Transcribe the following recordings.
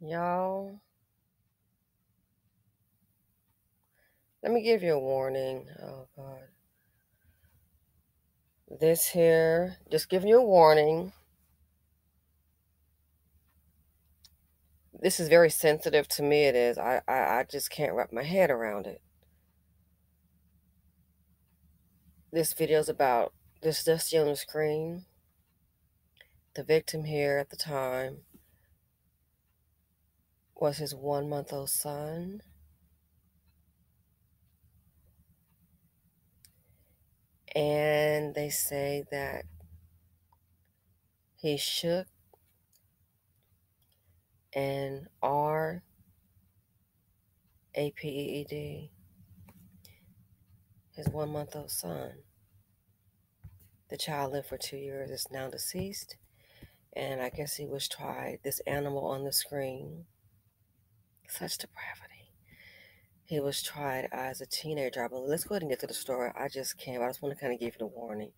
Y'all, let me give you a warning. Oh, God. This here, just giving you a warning. This is very sensitive to me. It is. I just can't wrap my head around it. This video is about this dusty on the screen. The victim here at the time was his 1-month-old son. And they say that he shook and RAPEED, his 1-month-old son. The child lived for 2 years, is now deceased. And I guess he was tried, this animal on the screen. Such depravity. He was tried as a teenager, but let's go ahead and get to the story. I just can't. I just want to kind of give you the warning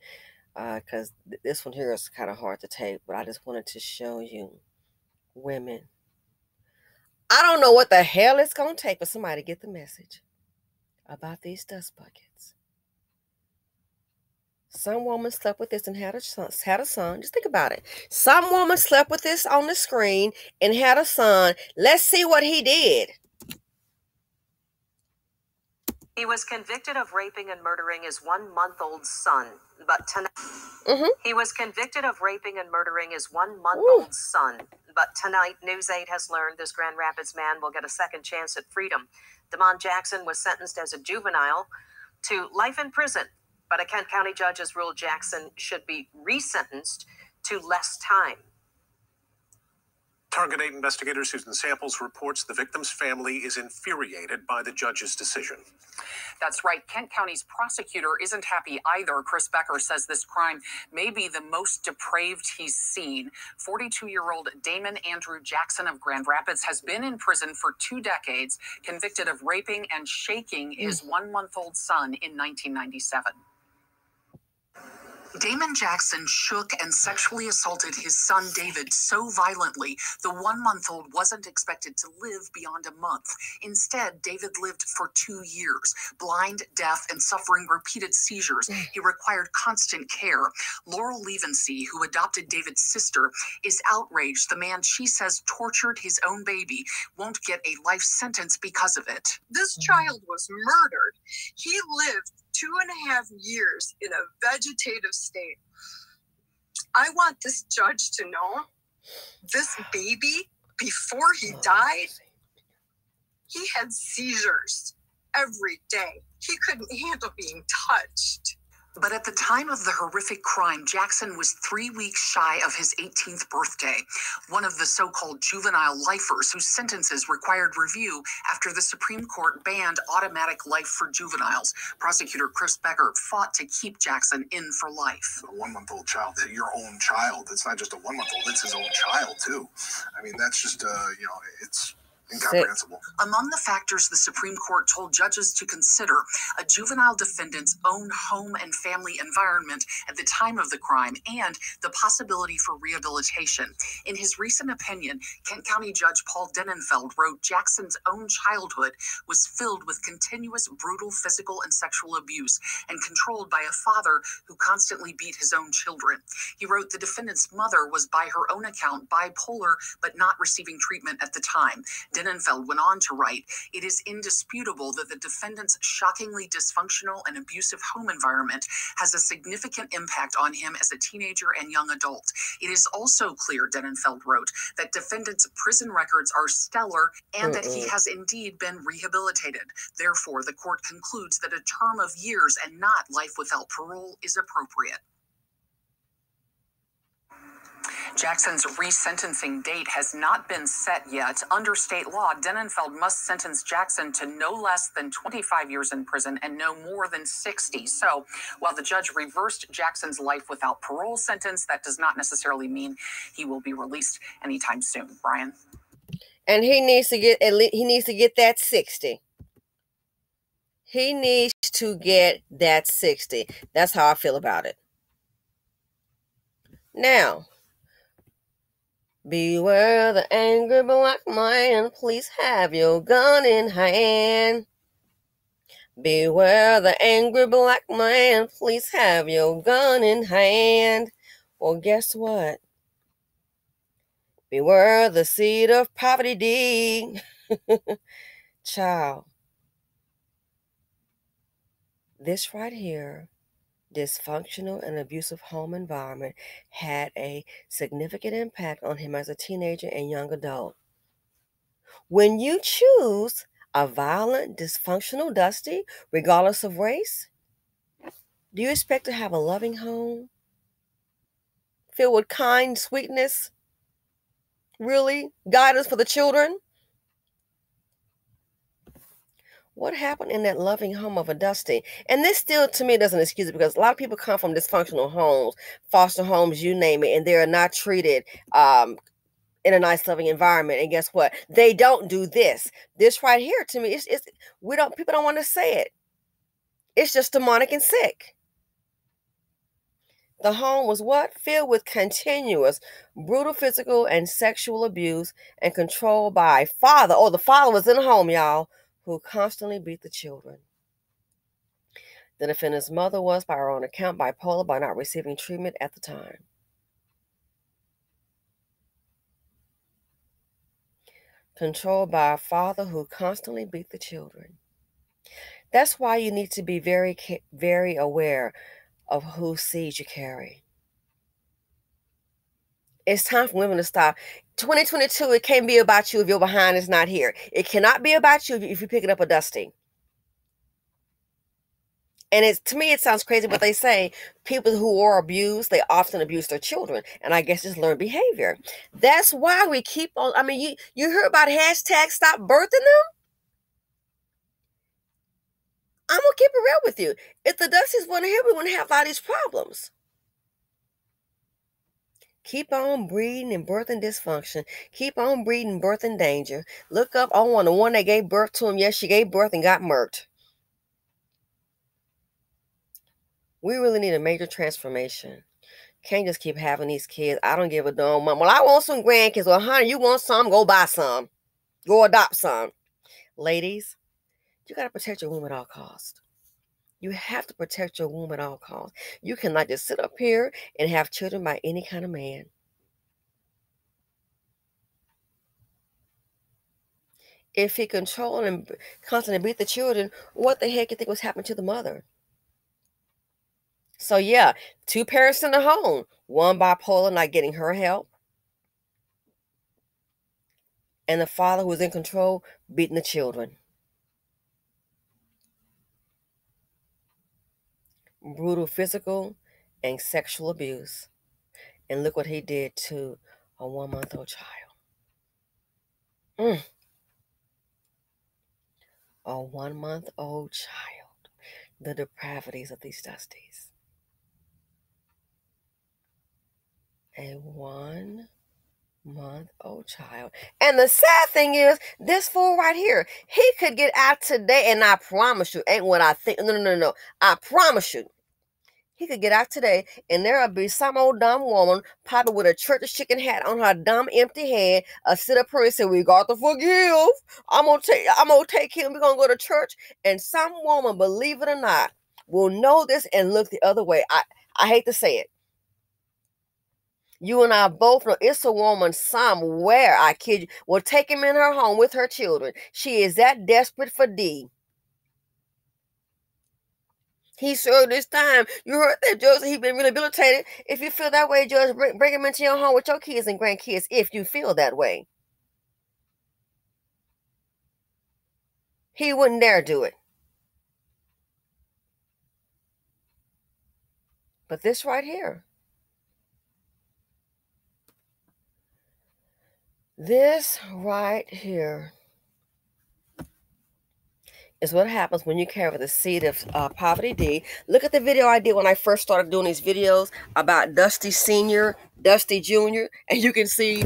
because this one here is kind of hard to take, but I just wanted to show you women. I don't know what the hell it's going to take for somebody to get the message about these dust buckets. Some woman slept with this and had a son. Just think about it. Some woman slept with this on the screen and had a son. Let's see what he did. He was convicted of raping and murdering his 1-month-old son, but tonight he was convicted of raping and murdering his 1-month-old son. But tonight, News 8 has learned this Grand Rapids man will get a second chance at freedom. Damon Jackson was sentenced as a juvenile to life in prison, but a Kent County judge has ruled Jackson should be resentenced to less time. Target 8 investigator Susan Samples reports the victim's family is infuriated by the judge's decision. That's right. Kent County's prosecutor isn't happy either. Chris Becker says this crime may be the most depraved he's seen. 42-year-old Damon Andrew Jackson of Grand Rapids has been in prison for 2 decades, convicted of raping and shaking his 1-month-old son in 1997. Damon Jackson shook and sexually assaulted his son David so violently, the 1-month-old wasn't expected to live beyond a month. Instead, David lived for 2 years, blind, deaf, and suffering repeated seizures. He required constant care. Laurel Levency, who adopted David's sister, is outraged the man she says tortured his own baby won't get a life sentence because of it. This child was murdered. He lived 2.5 years in a vegetative state. I want this judge to know this baby, before he died, he had seizures every day. He couldn't handle being touched. But at the time of the horrific crime, Jackson was 3 weeks shy of his 18th birthday, one of the so-called juvenile lifers whose sentences required review after the Supreme Court banned automatic life for juveniles. Prosecutor Chris Becker fought to keep Jackson in for life. A 1-month-old child, your own child. It's not just a 1-month-old, it's his own child, too. I mean, that's just, it's incomprehensible. Among the factors the Supreme Court told judges to consider, a juvenile defendant's own home and family environment at the time of the crime, and the possibility for rehabilitation. In his recent opinion, Kent County Judge Paul Denenfeld wrote Jackson's own childhood was filled with continuous brutal physical and sexual abuse and controlled by a father who constantly beat his own children. He wrote the defendant's mother was, by her own account, bipolar but not receiving treatment at the time. Denenfeld went on to write, "It is indisputable that the defendant's shockingly dysfunctional and abusive home environment has a significant impact on him as a teenager and young adult. It is also clear," Denenfeld wrote, "that defendant's prison records are stellar and that he has indeed been rehabilitated. Therefore, the court concludes that a term of years and not life without parole is appropriate." Jackson's resentencing date has not been set yet. Under state law, Denenfeld must sentence Jackson to no less than 25 years in prison and no more than 60. So while the judge reversed Jackson's life without parole sentence, that does not necessarily mean he will be released anytime soon. Brian? And he needs to get that 60. He needs to get that 60. That's how I feel about it. Now, Beware the angry black man, please have your gun in hand. Beware the angry black man, please have your gun in hand. Well, guess what? Beware the seed of poverty. Child, this right here, dysfunctional and abusive home environment, had a significant impact on him as a teenager and young adult. When you choose a violent, dysfunctional Dusty, regardless of race, do you expect to have a loving home filled with kind sweetness? Really? Guidance for the children? What happened in that loving home of a Dusty? And this still, to me, doesn't excuse it, because a lot of people come from dysfunctional homes, foster homes, you name it, and they are not treated in a nice, loving environment. And guess what? They don't do this. This right here, to me, people don't want to say it. It's just demonic and sick. The home was what? Filled with continuous, brutal physical and sexual abuse and controlled by father. Oh, the father was in the home, y'all, who constantly beat the children. The defendant's mother was, by her own account, bipolar by not receiving treatment at the time. Controlled by a father who constantly beat the children. That's why you need to be very, very aware of whose seeds you carry. It's time for women to stop. 2022, it can't be about you if your behind is not here. It cannot be about you if you're picking up a Dusty. And to me, it sounds crazy, but they say people who are abused, they often abuse their children. And I guess it's learned behavior. That's why we keep on. I mean, you heard about hashtag stop birthing them? I'm going to keep it real with you. If the Dusties weren't here, we wouldn't have a lot of these problems. Keep on breeding and birthing dysfunction. Keep on breeding, birthing danger. Look up on the one that gave birth to him. Yes, she gave birth and got murked. We really need a major transformation. Can't just keep having these kids. I don't give a damn. Well, I want some grandkids. Well, honey, you want some? Go buy some. Go adopt some. Ladies, you got to protect your womb at all costs. You have to protect your womb at all costs. You cannot just sit up here and have children by any kind of man. If he controlled and constantly beat the children, what the heck do you think was happening to the mother? So yeah, 2 parents in the home, one bipolar, not getting her help, and the father who was in control, beating the children. Brutal physical and sexual abuse. And look what he did to a 1-month-old child. A 1-month-old child. The depravities of these Dusties. A 1-month-old child. And the sad thing is, this fool right here, he could get out today, and I promise you, ain't what I think. No. I promise you, he could get out today, and there'll be some old dumb woman, probably with a church chicken hat on her dumb empty head, sit up here and say, "We got to forgive. I'm gonna take him. We're gonna go to church." And some woman, believe it or not, will know this and look the other way. I hate to say it. You and I both know it's a woman somewhere, I kid you, will take him in her home with her children. She is that desperate for D. He served his time. You heard that, Judge. He's been rehabilitated. If you feel that way, Judge, bring him into your home with your kids and grandkids if you feel that way. He wouldn't dare do it. But this right here. This right here is what happens when you carry the seed of poverty D. Look at the video I did when I first started doing these videos about Dusty Sr., Dusty Jr., and you can see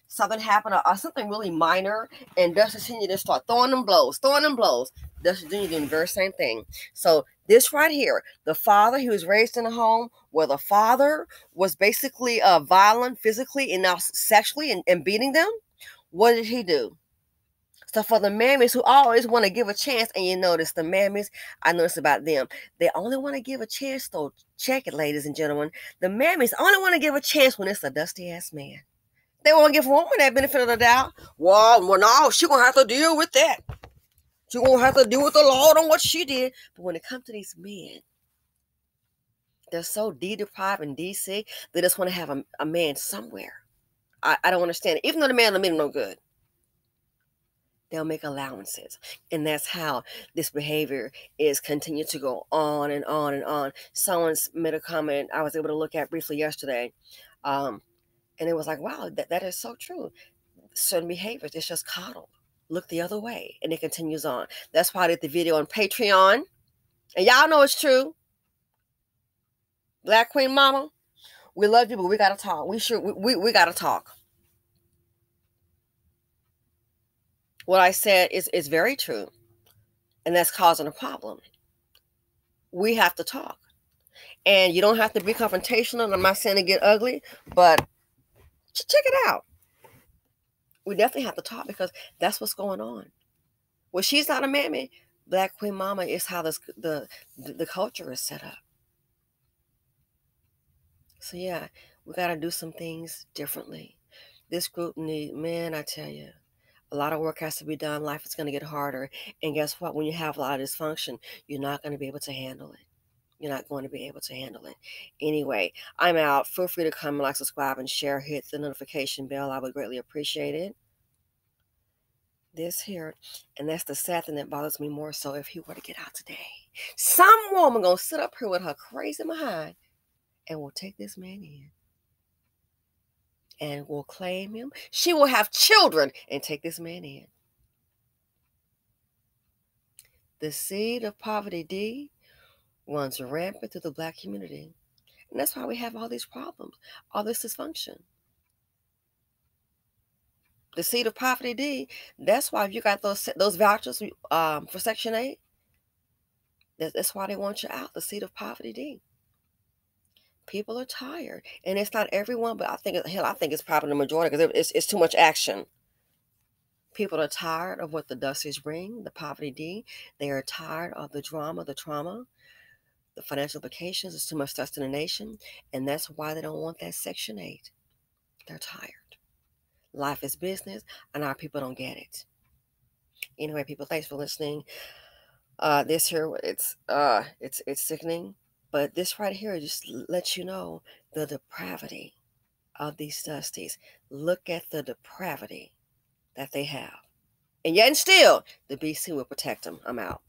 something happen, or something really minor, and Dusty Sr. just start throwing them blows. Dusty Jr. doing the very same thing. So This right here, the father, he was raised in a home where the father was basically violent physically and now sexually and beating them. What did he do? So for the mammies who always want to give a chance, and you notice the mammies, I notice about them, they only want to give a chance, though. Check it, ladies and gentlemen. The mammies only want to give a chance when it's a dusty ass man. They won't give woman that benefit of the doubt. Well, no, she gonna have to deal with that. She gonna have to deal with the Lord on what she did. But when it comes to these men, they're so deprived and sick, they just want to have a man somewhere. I don't understand it. Even though the man don't mean no good, they'll make allowances. And that's how this behavior is continued to go on and on and on. Someone's made a comment I was able to look at briefly yesterday. And it was like, wow, that is so true. Certain behaviors, it's just coddled. Look the other way. And it continues on. That's why I did the video on Patreon. And y'all know it's true. Black Queen Mama, we love you, but we gotta talk. We gotta talk. What I said is very true. And that's causing a problem. We have to talk. And you don't have to be confrontational. And I'm not saying to get ugly, but check it out. We definitely have to talk because that's what's going on. Well, she's not a mammy. Black Queen Mama is how the culture is set up. So yeah, we got to do some things differently. This group man, I tell you, a lot of work has to be done. Life is going to get harder. And guess what? When you have a lot of dysfunction, you're not going to be able to handle it. You're not going to be able to handle it. Anyway, I'm out. Feel free to comment, like, subscribe, and share. Hit the notification bell. I would greatly appreciate it. This here, and that's the sad thing that bothers me more so. If he were to get out today, some woman gonna sit up here with her crazy behind and will take this man in and will claim him. She will have children and take this man in. The seed of poverty, D, runs rampant through the Black community. And that's why we have all these problems, all this dysfunction. The seed of poverty, D, that's why if you got those vouchers for Section 8, that's why they want you out, the seed of poverty, D. People are tired. And it's not everyone, but I think it's probably the majority because it's too much action. People are tired of what the Dusties bring, the poverty D. They are tired of the drama, the trauma, the financial implications. There's too much stress in the nation. And that's why they don't want that Section 8. They're tired. Life is business, and our people don't get it. Anyway, people, thanks for listening. This here, it's sickening. But this right here just lets you know the depravity of these Dusties. Look at the depravity that they have. And yet and still, the BC will protect them. I'm out.